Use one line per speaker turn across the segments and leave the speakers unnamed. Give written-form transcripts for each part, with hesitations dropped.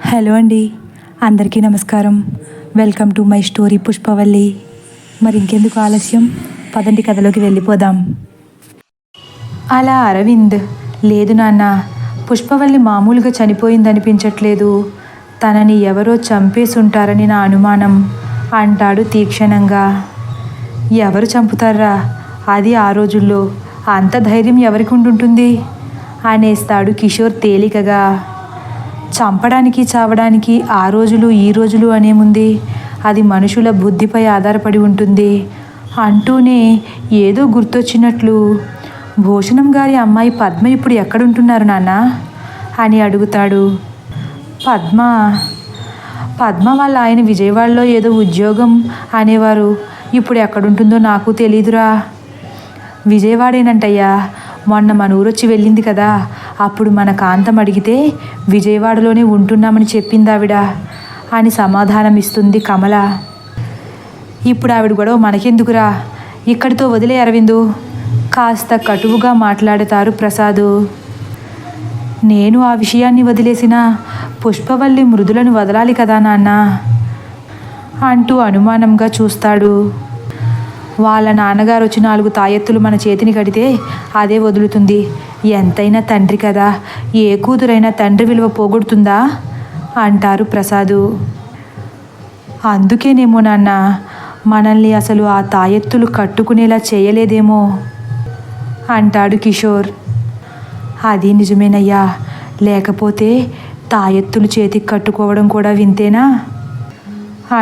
Hello అండి, అందరికీ నమస్కారం. Welcome to my story Pushpavalli. మరి ఇంకెందుకు ఆలస్యం, పదండి కథలోకి వెళ్ళిపోదాం. అలా అరవింద్, లేదు నాన్న, పుష్పవల్లి మామూలుగా చనిపోయిందనిపించట్లేదు, తనని ఎవరో చంపేసుంటారని నా అనుమానం అంటాడు తీక్షణంగా. ఎవరు చంపుతారా, అది ఆ రోజుల్లో అంత ధైర్యం ఎవరికి ఉంటుంటుంది అనేస్తాడు కిషోర్ తేలికగా. చంపడానికి చావడానికి ఆ రోజులు ఈ రోజులు అనేముంది, అది మనుషుల బుద్ధిపై ఆధారపడి ఉంటుంది అంటూనే ఏదో గుర్తొచ్చినట్లు, భూషణం గారి అమ్మాయి పద్మ ఇప్పుడు ఎక్కడుంటున్నారు నాన్న అని అడుగుతాడు. పద్మ వాళ్ళ ఆయన విజయవాడలో ఏదో ఉద్యోగం అనేవారు, ఇప్పుడు ఎక్కడుంటుందో నాకు తెలీదురా. విజయవాడేనంటయ్యా, మొన్న మన ఊరొచ్చి వెళ్ళింది కదా, అప్పుడు మన కాంతం అడిగితే విజయవాడలోనే ఉంటున్నామని చెప్పింది ఆవిడ అని సమాధానం ఇస్తుంది కమల. ఇప్పుడు ఆవిడ గొడవ మనకెందుకురా, ఇక్కడితో వదిలే అరవిందు, కాస్త కటువుగా మాట్లాడతారు ప్రసాదు. నేను ఆ విషయాన్ని వదిలేసిన పుష్పవల్లి మృదులను వదలాలి కదా నాన్న అంటూ అనుమానంగా చూస్తాడు. వాళ్ళ నాన్నగారు వచ్చి 4 తాయెత్తులు మన చేతిని కడితే అదే వదులుతుంది. ఎంతైనా తండ్రి కదా, ఏ కూతురైనా తండ్రి విలువ పోగొడుతుందా అంటారు ప్రసాదు. అందుకేనేమో నాన్న మనల్ని అసలు ఆ తాయెత్తులు కట్టుకునేలా చేయలేదేమో అంటాడు కిషోర్. అది నిజమేనయ్యా, లేకపోతే తాయెత్తులు చేతికి కట్టుకోవడం కూడా వింతేనా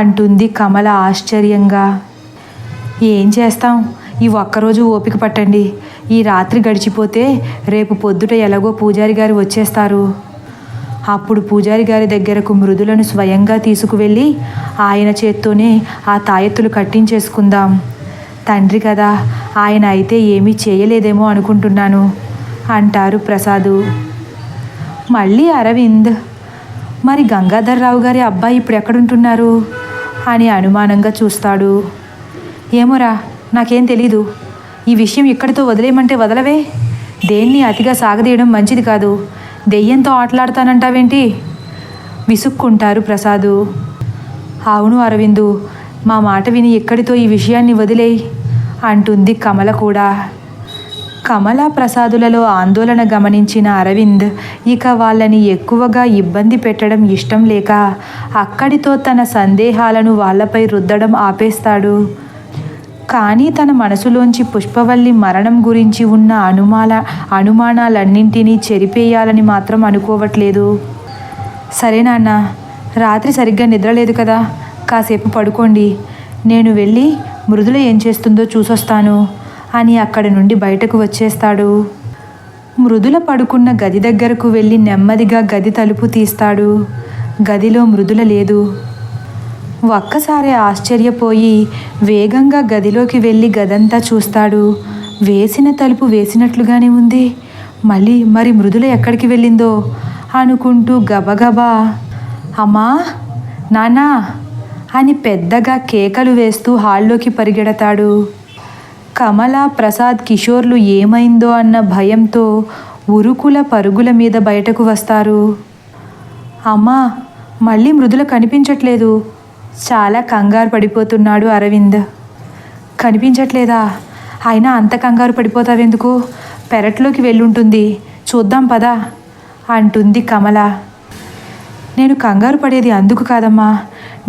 అంటుంది కమల ఆశ్చర్యంగా. ఏం చేస్తాం, ఈ ఒక్కరోజు ఓపిక పట్టండి, ఈ రాత్రి గడిచిపోతే రేపు పొద్దుట ఎలాగో పూజారి గారు వచ్చేస్తారు. అప్పుడు పూజారి గారి దగ్గరకు మృదులను స్వయంగా తీసుకువెళ్ళి ఆయన చేత్తోనే ఆ తాయెత్తులు కట్టించేసుకుందాం. తండ్రి కదా, ఆయన అయితే ఏమీ చేయలేదేమో అనుకుంటున్నాను అంటారు ప్రసాదు. మళ్ళీ అరవింద్, మరి గంగాధర్రావు గారి అబ్బాయి ఇప్పుడు ఎక్కడుంటున్నారు అని అనుమానంగా చూస్తాడు. ఏమోరా, నాకేం తెలీదు, ఈ విషయం ఇక్కడితో వదిలేయమంటే వదలవే, దేన్ని అతిగా సాగదీయడం మంచిది కాదు, దెయ్యంతో ఆటలాడతానంటావేంటి విసుక్కుంటారు ప్రసాదు. అవును అరవిందు, మా మాట విని ఇక్కడితో ఈ విషయాన్ని వదిలేయి అంటుంది కమల కూడా. కమల ప్రసాదులలో ఆందోళన గమనించిన అరవింద్ ఇక వాళ్ళని ఎక్కువగా ఇబ్బంది పెట్టడం ఇష్టం లేక అక్కడితో తన సందేహాలను వాళ్ళపై రుద్దడం ఆపేస్తాడు. కానీ తన మనసులోంచి పుష్పవల్లి మరణం గురించి ఉన్న అనుమానాలన్నింటినీ చెరిపేయాలని మాత్రం అనుకోవట్లేదు. సరే నాన్న, రాత్రి సరిగ్గా నిద్రలేదు కదా, కాసేపు పడుకోండి, నేను వెళ్ళి మృదుల ఏం చేస్తుందో చూసొస్తాను అని అక్కడి నుండి బయటకు వచ్చేస్తాడు. మృదుల పడుకున్న గది దగ్గరకు వెళ్ళి నెమ్మదిగా గది తలుపు తీస్తాడు. గదిలో మృదుల లేదు. ఒక్కసారి ఆశ్చర్యపోయి వేగంగా గదిలోకి వెళ్ళి గదంతా చూస్తాడు. వేసిన తలుపు వేసినట్లుగానే ఉంది. మరి మృదుల ఎక్కడికి వెళ్ళిందో అనుకుంటూ గబగబా అమ్మా, నాన్నా అని పెద్దగా కేకలు వేస్తూ హాల్లోకి పరిగెడతాడు. కమల, ప్రసాద్, కిషోర్లు ఏమైందో అన్న భయంతో ఉరుకుల పరుగుల మీద బయటకు వస్తారు. అమ్మా, మళ్ళీ మృదుల కనిపించట్లేదు, చాలా కంగారు పడిపోతున్నాడు అరవింద్. కనిపించట్లేదా, అయినా అంత కంగారు పడిపోతావెందుకు, పెరట్లోకి వెళ్ళుంటుంది, చూద్దాం పదా అంటుంది కమల. నేను కంగారు పడేది అందుకు కాదమ్మా,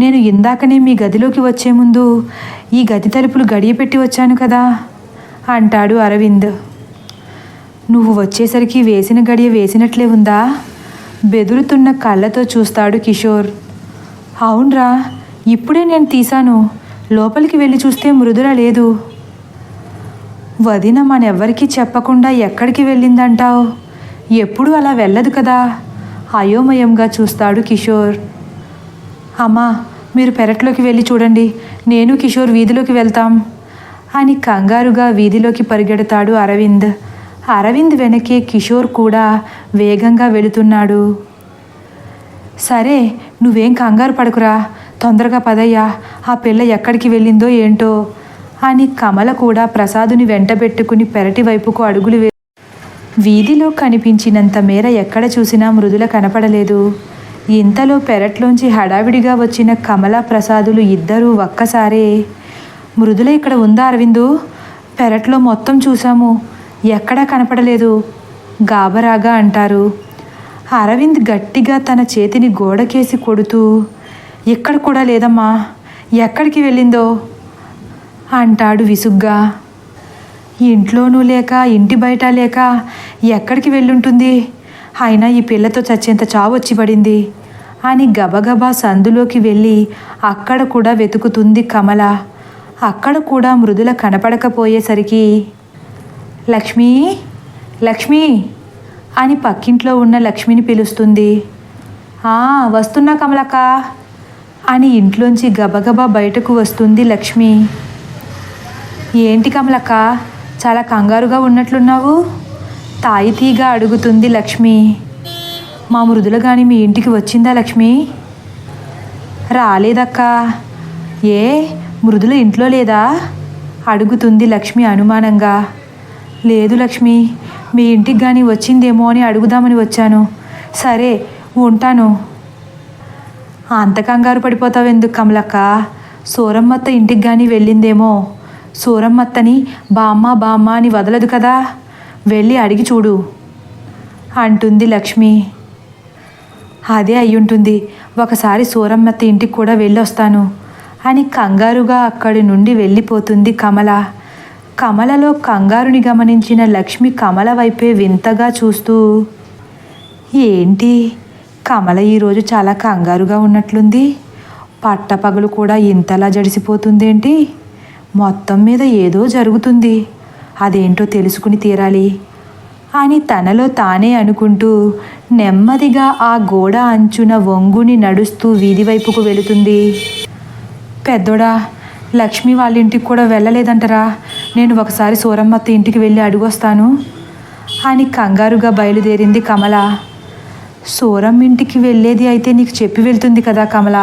నేను ఇందాకనే మీ గదిలోకి వచ్చే ముందు ఈ గది తలుపులు గడియపెట్టి వచ్చాను కదా అంటాడు అరవింద్. నువ్వు వచ్చేసరికి వేసిన గడియ వేసినట్లే ఉందా బెదురుతున్న కళ్ళతో చూస్తాడు కిషోర్. అవునరా, ఇప్పుడే నేను తీశాను, లోపలికి వెళ్ళి చూస్తే మృదుల లేదు. వదిన మనెవ్వరికీ చెప్పకుండా ఎక్కడికి వెళ్ళిందంటావు, ఎప్పుడు అలా వెళ్ళదు కదా అయోమయంగా చూస్తాడు కిషోర్. అమ్మా, మీరు పెరట్లోకి వెళ్ళి చూడండి, నేను కిషోర్ వీధిలోకి వెళ్తాం అని కంగారుగా వీధిలోకి పరిగెడతాడు అరవింద్. అరవింద్ వెనకే కిషోర్ కూడా వేగంగా వెళుతున్నాడు. సరే, నువ్వేం కంగారు పడకురా, తొందరగా పదయ్యా, ఆ పిల్ల ఎక్కడికి వెళ్ళిందో ఏంటో అని కమల కూడా ప్రసాదుని వెంటబెట్టుకుని పెరటి వైపుకు అడుగులు వీధిలో కనిపించినంత మేర ఎక్కడ చూసినా మృదుల కనపడలేదు. ఇంతలో పెరట్లోంచి హడావిడిగా వచ్చిన కమలా ప్రసాదులు ఇద్దరూ ఒక్కసారే, మృదుల ఇక్కడ ఉందా అరవిందు? పెరట్లో మొత్తం చూశాము, ఎక్కడా కనపడలేదు గాబరాగా అంటారు. అరవింద్ గట్టిగా తన చేతిని గోడకేసి కొడుతూ, ఇక్కడ కూడా లేదమ్మా, ఎక్కడికి వెళ్ళిందో అంటాడు విసుగ్గా. ఇంట్లోనూ లేక ఇంటి బయట లేక ఎక్కడికి వెళ్ళుంటుంది? అయినా ఈ పిల్లతో చచ్చేంత చావు వచ్చి పడింది అని గబగబా సందులోకి వెళ్ళి అక్కడ కూడా వెతుకుతుంది కమల. అక్కడ కూడా మృదుల కనపడకపోయేసరికి, లక్ష్మీ లక్ష్మీ అని పక్కింట్లో ఉన్న లక్ష్మిని పిలుస్తుంది. వస్తున్నా కమలక్క అని ఇంట్లోంచి గబగబా బయటకు వస్తుంది లక్ష్మి. ఏంటి కమలక్క, చాలా కంగారుగా ఉన్నట్లున్నావు? తాయితీగా అడుగుతుంది లక్ష్మి. మా మృదుల గాని మీ ఇంటికి వచ్చిందా లక్ష్మి? రాలేదక్క. ఏ మృదుల ఇంట్లో లేదా అడుగుతుంది లక్ష్మి అనుమానంగా. లేదు లక్ష్మి, మీ ఇంటికి కానీ వచ్చిందేమో అని అడుగుదామని వచ్చాను. సరే ఉంటాను. అంత కంగారు పడిపోతావెందుకు కమలక్క? సూరమ్మత్త ఇంటికి కానీ వెళ్ళిందేమో. సూరమ్మత్తని బామ్మ బామ్మ అని వదలదు కదా, వెళ్ళి అడిగి చూడు అంటుంది లక్ష్మి. అదే అయ్యుంటుంది, ఒకసారి సూరమ్మత్త ఇంటికి కూడా వెళ్ళొస్తాను అని కంగారుగా అక్కడి నుండి వెళ్ళిపోతుంది కమల. కమలలో కంగారుని గమనించిన లక్ష్మి కమల వైపే వింతగా చూస్తూ, ఏంటి కమల ఈరోజు చాలా కంగారుగా ఉన్నట్లుంది, పట్టపగలు కూడా ఇంతలా జడిసిపోతుందేంటి? మొత్తం మీద ఏదో జరుగుతుంది, అదేంటో తెలుసుకుని తీరాలి అని తనలో తానే అనుకుంటూ నెమ్మదిగా ఆ గోడ అంచున వంగుని నడుస్తూ వీధి వైపుకు వెళుతుంది. పెద్దోడా, లక్ష్మి వాళ్ళ ఇంటికి కూడా వెళ్ళలేదంటరా, నేను ఒకసారి సూరమ్మత్త ఇంటికి వెళ్ళి అడుగొస్తాను అని కంగారుగా బయలుదేరింది కమల. సూరమ్మ ఇంటికి వెళ్ళేది అయితే నీకు చెప్పి వెళ్తుంది కదా కమల,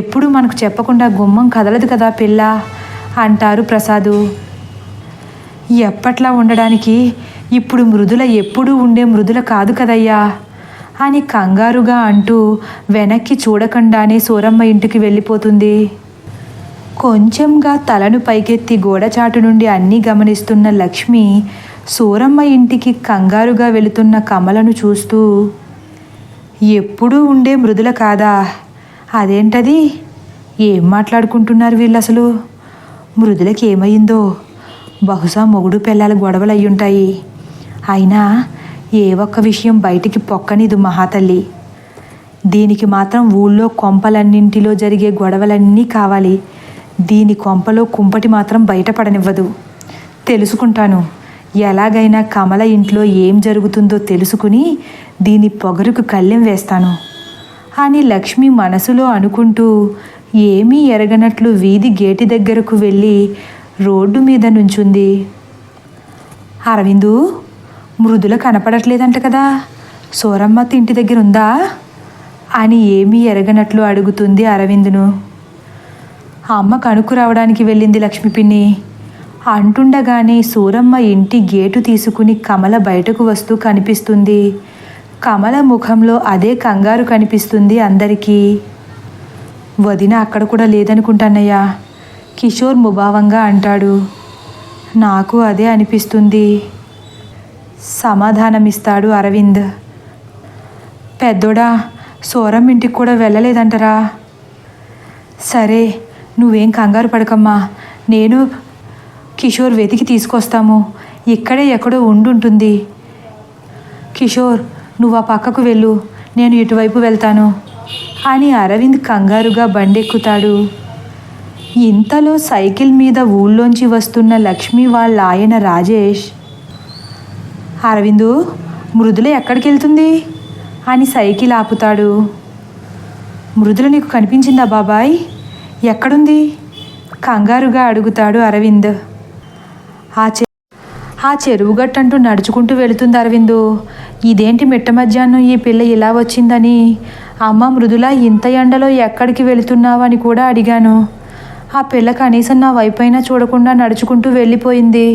ఎప్పుడు మనకు చెప్పకుండా గుమ్మం కదలదు కదా పిల్ల అంటారు ప్రసాదు. ఎప్పట్లా ఉండడానికి ఇప్పుడు మృదుల ఎప్పుడూ ఉండే మృదుల కాదు కదయ్యా అని కంగారుగా అంటూ వెనక్కి చూడకుండానే సూరమ్మ ఇంటికి వెళ్ళిపోతుంది. కొంచెంగా తలను పైకెత్తి గోడచాటు నుండి అన్నీ గమనిస్తున్న లక్ష్మి సూరమ్మ ఇంటికి కంగారుగా వెళుతున్న కమలను చూస్తూ, ఎప్పుడూ ఉండే మృదుల కాదా? అదేంటది? ఏం మాట్లాడుకుంటున్నారు వీళ్ళు అసలు? మృదులకి ఏమైందో? బహుశా మొగుడు పెళ్ళాల గొడవలు అయ్యుంటాయి. అయినా ఏ ఒక్క విషయం బయటికి పొక్కనిదు మహాతల్లి. దీనికి మాత్రం ఊళ్ళో కొంపలన్నింటిలో జరిగే గొడవలన్నీ కావాలి, దీని కొంపలో కుంపటి మాత్రం బయటపడనివ్వదు. తెలుసుకుంటాను, ఎలాగైనా కమల ఇంట్లో ఏం జరుగుతుందో తెలుసుకుని దీని పొగరుకు కళ్ళెం వేస్తాను అని లక్ష్మి మనసులో అనుకుంటూ ఏమీ ఎరగనట్లు వీధి గేటు దగ్గరకు వెళ్ళి రోడ్డు మీద నుంచుంది. అరవిందు, మృదుల కనపడట్లేదంట కదా, సూరమ్మత్త ఇంటి దగ్గర ఉందా అని ఏమీ ఎరగనట్లు అడుగుతుంది అరవిందును. అమ్మ కనుక్కు రావడానికి వెళ్ళింది లక్ష్మి పిన్ని అంటుండగానే సూరమ్మ ఇంటి గేటు తీసుకుని కమల బయటకు వస్తూ కనిపిస్తుంది. కమల ముఖంలో అదే కంగారు కనిపిస్తుంది అందరికీ. వదిన అక్కడ కూడా లేదనుకుంటానయ్యా, కిషోర్ ముభావంగా అంటాడు. నాకు అదే అనిపిస్తుంది సమాధానమిస్తాడు అరవింద్. పెద్దోడా, సూరమ్మ ఇంటికి కూడా వెళ్ళలేదంటరా? సరే, నువ్వేం కంగారు పడకమ్మా, నేను కిషోర్ వెతికి తీసుకొస్తాము, ఇక్కడే ఎక్కడో ఉండుంటుంది. కిషోర్, నువ్వు ఆ పక్కకు వెళ్ళు, నేను ఇటువైపు వెళ్తాను అని అరవింద్ కంగారుగా బండెక్కుతాడు. ఇంతలో సైకిల్ మీద ఊళ్ళోంచి వస్తున్న లక్ష్మి వాళ్ళ ఆయన రాజేష్, అరవిందు, మృదుల ఎక్కడికి వెళ్తుంది అని సైకిల్ ఆపుతాడు. మృదుల నీకు కనిపించిందా బాబాయ్? ఎక్కడుంది కంగారుగా అడుగుతాడు అరవింద్. ఆ చెరువు గట్టంటూ నడుచుకుంటూ వెళుతుంది అరవిందు. ఇదేంటి మిట్ట మధ్యాహ్నం ఈ పిల్ల ఇలా వచ్చిందని అమ్మ మృదుల ఇంత ఎండలో ఎక్కడికి వెళుతున్నావు అని కూడా అడిగాను. ఆ పిల్ల కనీసం నా వైపైనా చూడకుండా నడుచుకుంటూ వెళ్ళిపోయింది.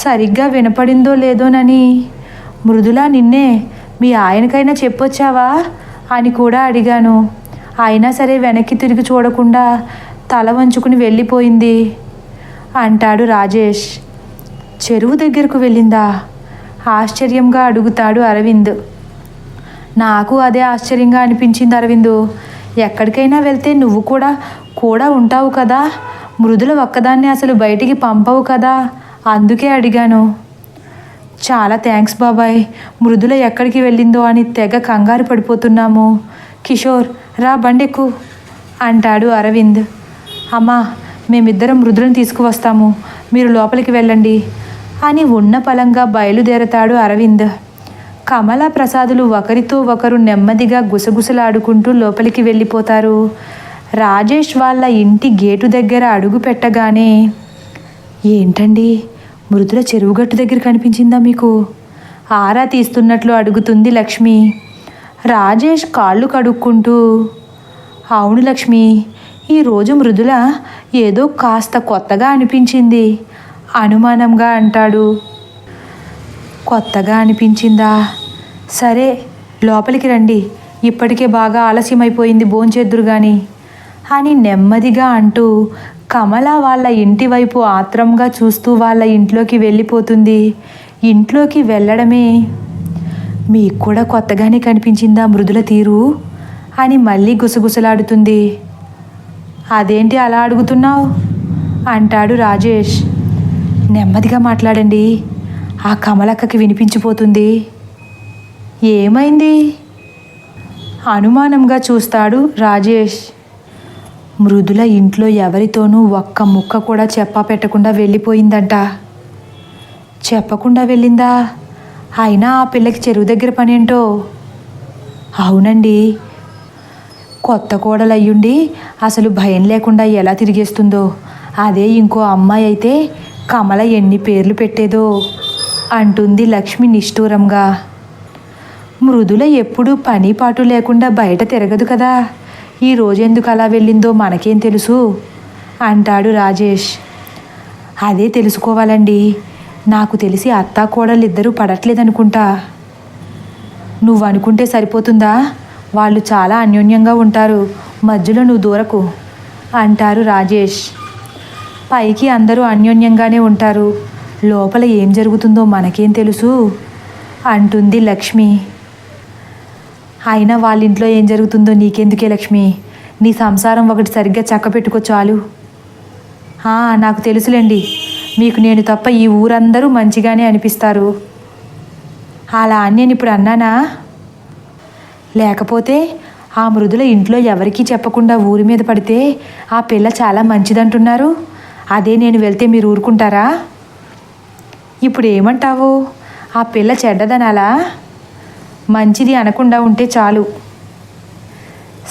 సరిగ్గా వినపడిందో లేదోనని. మృదుల, నిన్నే మీ ఆయనకైనా చెప్పొచ్చావా అని కూడా అడిగాను. అయినా సరే వెనక్కి తిరిగి చూడకుండా తల వంచుకుని వెళ్ళిపోయింది అంటాడు రాజేష్. చెరువు దగ్గరకు వెళ్ళిందా? ఆశ్చర్యంగా అడుగుతాడు అరవింద్. నాకు అదే ఆశ్చర్యంగా అనిపించింది అరవింద్. ఎక్కడికైనా వెళ్తే నువ్వు కూడా ఉంటావు కదా, మృదుల ఒక్కదాన్ని అసలు బయటికి పంపవు కదా, అందుకే అడిగాను. చాలా థ్యాంక్స్ బాబాయ్. మృదుల ఎక్కడికి వెళ్ళిందో అని తెగ కంగారు పడిపోతున్నాము. కిషోర్ రా బండెక్కు అంటాడు అరవింద్. అమ్మా, మేమిద్దరం మృదులను తీసుకువస్తాము, మీరు లోపలికి వెళ్ళండి అని ఉన్న పలంగా బయలుదేరతాడు అరవింద్. కమలా ప్రసాదులు ఒకరితో ఒకరు నెమ్మదిగా గుసగుసలాడుకుంటూ లోపలికి వెళ్ళిపోతారు. రాజేష్ వాళ్ళ ఇంటి గేటు దగ్గర అడుగు పెట్టగానే, ఏంటండి మృదుల చెరువుగట్టు దగ్గర కనిపించిందా మీకు? ఆరా తీస్తున్నట్లు అడుగుతుంది లక్ష్మి. రాజేష్ కాళ్ళు కడుక్కుంటూ, అవును లక్ష్మి, ఈరోజు మృదుల ఏదో కాస్త కొత్తగా అనిపించింది అనుమానంగా అంటాడు. కొత్తగా అనిపించిందా? సరే లోపలికి రండి, ఇప్పటికే బాగా ఆలస్యమైపోయింది, భోంచేద్దురు గాని అని నెమ్మదిగా అంటూ కమల వాళ్ళ ఇంటి వైపు ఆత్రంగా చూస్తూ వాళ్ళ ఇంట్లోకి వెళ్ళిపోతుంది. ఇంట్లోకి వెళ్ళడమే, మీకు కూడా కొత్తగానే కనిపించిందా మృదుల తీరు అని మళ్ళీ గుసగుసలాడుతుంది. అదేంటి అలా అడుగుతున్నావు అంటాడు రాజేష్. నెమ్మదిగా మాట్లాడండి, ఆ కమలక్కకి వినిపించిపోతుంది. ఏమైంది అనుమానంగా చూస్తాడు రాజేష్. మృదుల ఇంట్లో ఎవరితోనూ ఒక్క ముక్క కూడా చెప్పా పెట్టకుండా వెళ్ళిపోయిందంట. చెప్పకుండా వెళ్ళిందా? అయినా ఆ పిల్లకి చెరువు దగ్గర పనేంటో. అవునండి, కొత్త కోడలు అయ్యుండి అసలు భయం లేకుండా ఎలా తిరిగేస్తుందో. అదే ఇంకో అమ్మాయి అయితే కమల ఎన్ని పేర్లు పెట్టేదో అంటుంది లక్ష్మి నిష్ఠూరంగా. మృదుల ఎప్పుడూ పని పాటు లేకుండా బయట తిరగదు కదా, ఈ రోజెందుకు అలా వెళ్ళిందో మనకేం తెలుసు అంటాడు రాజేష్. అదే తెలుసుకోవాలండి, నాకు తెలిసి అత్తా కోడలిద్దరూ పడట్లేదనుకుంటా. నువ్వు అనుకుంటే సరిపోతుందా? వాళ్ళు చాలా అన్యోన్యంగా ఉంటారు, మధ్యలో నువ్వు దూరకు అంటారు రాజేష్. పైకి అందరూ అన్యోన్యంగానే ఉంటారు, లోపల ఏం జరుగుతుందో మనకేం తెలుసు అంటుంది లక్ష్మి. అయినా వాళ్ళ ఇంట్లో ఏం జరుగుతుందో నీకెందుకే లక్ష్మి, నీ సంసారం ఒకటి సరిగ్గా చక్కపెట్టుకో చాలు. నాకు తెలుసులేండి, మీకు నేను తప్ప ఈ ఊరందరూ మంచిగానే అనిపిస్తారు. అలా అని నేను ఇప్పుడు అన్నానా? లేకపోతే ఆ మృదుల ఇంట్లో ఎవరికీ చెప్పకుండా ఊరి మీద పడితే ఆ పిల్ల చాలా మంచిదంటున్నారు. అదే నేను వెళ్తే మీరు ఊరుకుంటారా? ఇప్పుడు ఏమంటావు? ఆ పిల్ల చెడ్డదనాలా? మంచిది అనకుండా ఉంటే చాలు.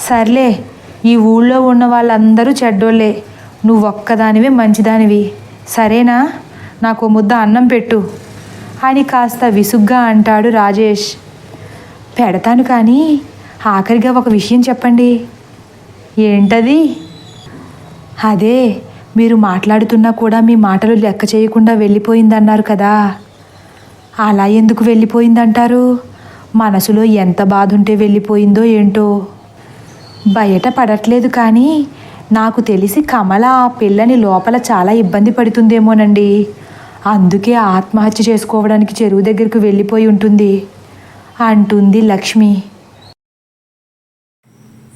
సర్లే, ఈ ఊళ్ళో ఉన్న వాళ్ళందరూ చెడ్డోళ్ళే, నువ్వు ఒక్కదానివే మంచిదానివి, సరేనా? నాకు ముద్ద అన్నం పెట్టు అని కాస్త విసుగ్గా అంటాడు రాజేష్. పెడతాను, కానీ ఆఖరిగా ఒక విషయం చెప్పండి. ఏంటది? అదే, మీరు మాట్లాడుతున్నా కూడా మీ మాటలు లెక్క చేయకుండా వెళ్ళిపోయిందన్నారు కదా, అలా ఎందుకు వెళ్ళిపోయిందంటారు? మనసులో ఎంత బాధ ఉంటే వెళ్ళిపోయిందో ఏంటో. బయట పడట్లేదు, కానీ నాకు తెలిసి కమల ఆ పిల్లని లోపల చాలా ఇబ్బంది పడుతుందేమోనండి, అందుకే ఆత్మహత్య చేసుకోవడానికి చెరువు దగ్గరకు వెళ్ళిపోయి ఉంటుంది అంటుంది లక్ష్మి.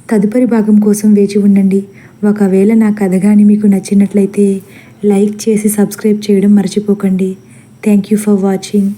తదుపరి భాగం కోసం వేచి ఉండండి. ఒకవేళ నా కథ కానీ మీకు నచ్చినట్లయితే లైక్ చేసి సబ్స్క్రైబ్ చేయడం మర్చిపోకండి. Thank you for watching.